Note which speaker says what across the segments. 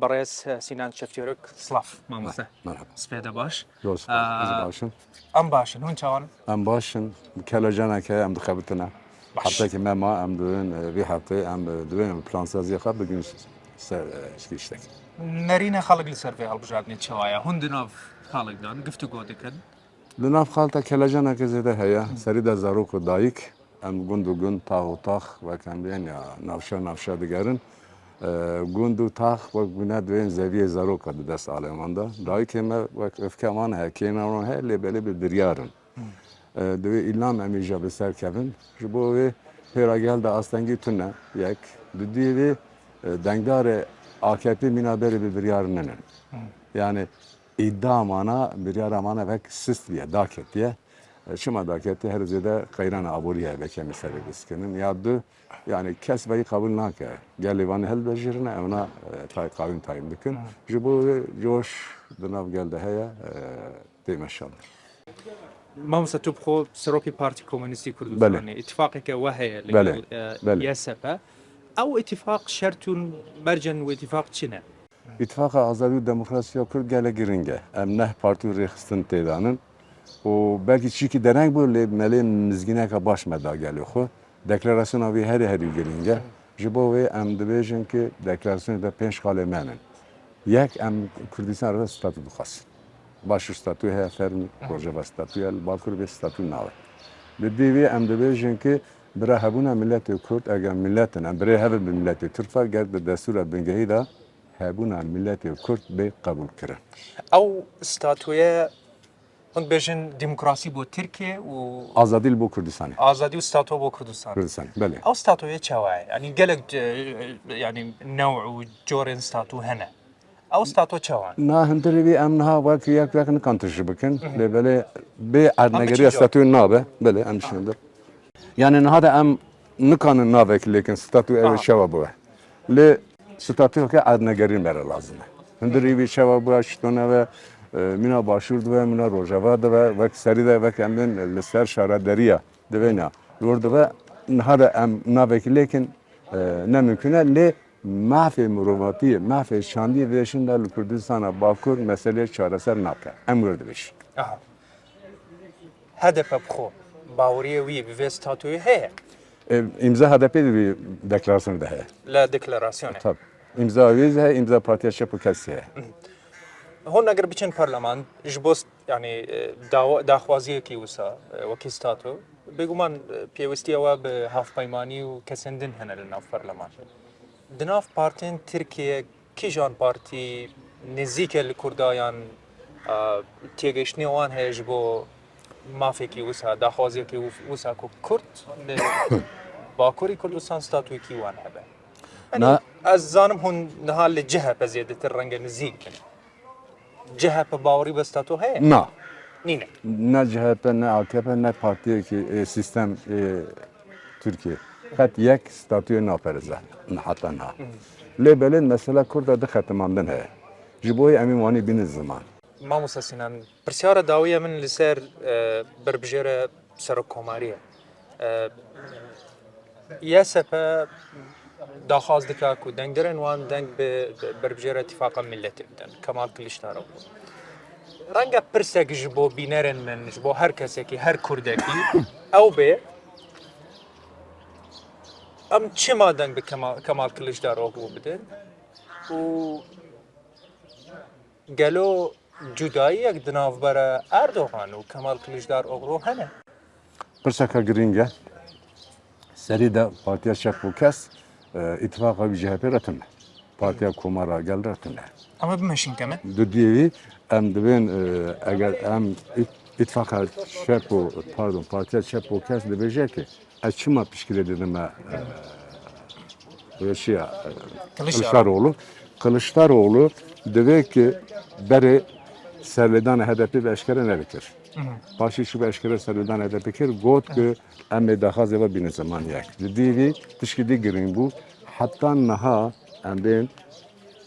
Speaker 1: برئيس سینان شفتیورک سلاف مامۆستا
Speaker 2: مرحبا
Speaker 1: سپێدە باش
Speaker 2: دوست باشن
Speaker 1: ئەم باشن هون چاوان
Speaker 2: ام باشن کلاجانا که ام دخبتنا حتی که ما ام دوین وی هفته ام دوین پلان سازی خواب بگیم شکیشتک
Speaker 1: نەرینە خەڵک لەسەر فێ هەڵبژاردنێت چاوایە هون دناو خاڵکدان گفتوگۆ دەکەن
Speaker 2: لناف خالتا کلاجانا که زیده هیا سری دا زاروک و دایک ام گوند و گوند تاغ و تاخ و کم بیان یا نافشا دیگرن گوند و تاخ و گونه دوین زویه زاروک ده دست آلماندا دایک ما و افکامان ها کینارون ها لبلی به دریارن دوی ایلام امیجا به سر کردن جبوی پیراگل دا آستانگی تونه یک دیوی دنگدار AKP minaberi bir diyarının. Yani iddia mana bir yer amana vek sist diye daket diye. Şuma daketi her zede kayran aburiye veke misali biskinin yadı yani kesbeyi kabul nake. Gelivanı hel becirine ona kavim tayim dikün. Jibu joş dınav geldi heye demeşallah.
Speaker 1: مامۆستا تۆ بخۆ سەرۆکی پارتی کۆمۆنیستی کوردستانی ئیتفاقێکە وە هەیە لەگەڵ یاسەپە ئەو ئیتفاق شەرت و مەرجەن و ئیتفاق چینە؟
Speaker 2: İttifaka Azadi ve Demokrasiya Kürt gele giringe. Em neh parti rexistin tedanın. O belki çiki dereng bu le mele mizgineka baş meda geliyor xo. Deklarasyon avi her giringe. Jibo ve em dibêjin ki deklarasyonu da penç kale menin. Yek em Kürdistan re statü dukas. Baş statü heye fermi proje ve statü el balkur ve statü nave. Dediği em dibêjin ki bira hebuna milleti Kürt eğer milletin em bire hebe bir milleti Türkfa gerde destura bingehî da hebuna milleti Kürt be kabul kirin.
Speaker 1: ئەو ستاتویە هەنگ بێژن دیموکراسی بۆ ترکیە و
Speaker 2: Azadil bu Kürdistan'ı.
Speaker 1: ئازادی و ستاتۆ بۆ کوردستان
Speaker 2: Kürdistan. Bele.
Speaker 1: ئەو ستاتۆیە چاوایە ینی gelek ینی نەوع و جۆرێن ستاتو هەنە ئەو ستاتۆ چاوان
Speaker 2: Na hindiri bir em naha vaki yak yakını kantırışı bakın. Le bele be adnegeri statü nabe. Bele em şimdi. Yani naha da em nıkanın nabe ki lekin statü ev şeva bu. Le statü ki adnegeri mere lazım. Hindiri bir şeva bu aştona ve mina başurdu ve mina rojava da ve seri de ve kendin lister şara deriya devena. Orada ve naha da em nabe ki lekin ne mümküne le mahfi muruvvati, mahfi şandiye ve şimdi Kürdistan'a bakur mesele çareser nake. Emrede beş.
Speaker 1: هەدەپە بخۆ باوەریە وی بێ ستاتوی هەیە
Speaker 2: İmza HDP bir deklarasyonu da he.
Speaker 1: لە دکلەراسیۆنێ
Speaker 2: Tabii. İmza viz he, imza partiya şepu kesi he.
Speaker 1: هۆن ئەگەر بچن پەرلەمان ji بۆ ینی داخوازیەکی وسا وەکی ستاتۆ بێگومان پێویستیەوە بە هاوپەیمانی و کەسەندن هەنە لە ناو پەرلەمان دناو پارتین ترکیە کیژان پارتی نزیکە لە کوردایان تێگەیشتنی وان هەیە ji بۆ مافێکی وسا داخوازیەکی وسا و کورد لە باکووری کوردستان ستاتویەکی وان هەبێ ئەس زانم هون نەها لە جەهەپە زێدەتر ڕەنگە نزیکن جەهەپە باوەڕی بە ستاتۆ هەیە
Speaker 2: Na.
Speaker 1: نینە
Speaker 2: Ne CHP, ne AKP, ne partiye ki sistem Türkiye. Kat yek statüye napereze. Hatta na. Lebelin mesela Kürt'e de xetimandan he. Jiboy emin vani biniz zaman.
Speaker 1: مامۆستا سینان پرسیارە داویە من لەسەر بربژێرە سەرۆک کۆماریە یاسەپە داخواز دکاک و دەنگدەرێن وان دەنگ بە بربژێرە اتفاقا میلەتی بدەن کەمال کلیشتارەوە ڕەنگە پرسێک ji بۆ بینەرن من ji بۆ هەر کەسێکی هەر کوردێکی ئەو بێ ئەم چما دەنگ بە کەمال کلیشدارەوە بۆ بدەن و گەلۆ جوداییەک دناوبەرە ئەردۆغان و کەمال کلیژدار ئۆغڕۆ هەنە
Speaker 2: Pırsaka giringe seri de partiya şef bu kes ittifaka bir CHP retinle. Partiya kumara gel retinle.
Speaker 1: ئەمە بمەشینکەمە
Speaker 2: Düdyevi em dibin eğer em ittifaka şef bu pardon partiya şef bu kes dibece ki açma pişkile dedim Kılıçdaroğlu diyor ki beri serledan HDP ve eşkere ne bikir? Başı şu eşkere serledan HDP bikir. Got ki emme daha zeva bin zaman yak. Divi tişkidi girin bu. Hatta naha emden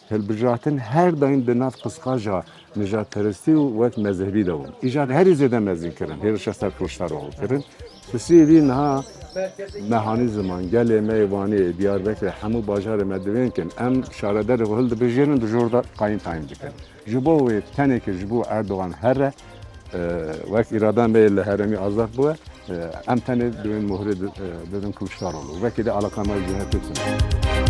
Speaker 2: helbijatin her daim de naf kıskaca nejat peresti ve mezhebi de bu. İcat her izleden mezhin kirin. Her şahslar Kılıçdaroğlu kirin. بسیاری نه مهانیزمان گلی میوانی دیاربکر همو باجار مدوین کن ام شاردر هل دبیجین دجوردا قایم تایم دکن جبو و تنی که جبو اردوغان هر وقت ایرادان به هرمی آزاد بوه ام تنی دوین مهر دادن کشتار ولو وقتی ده علاقه ما جهت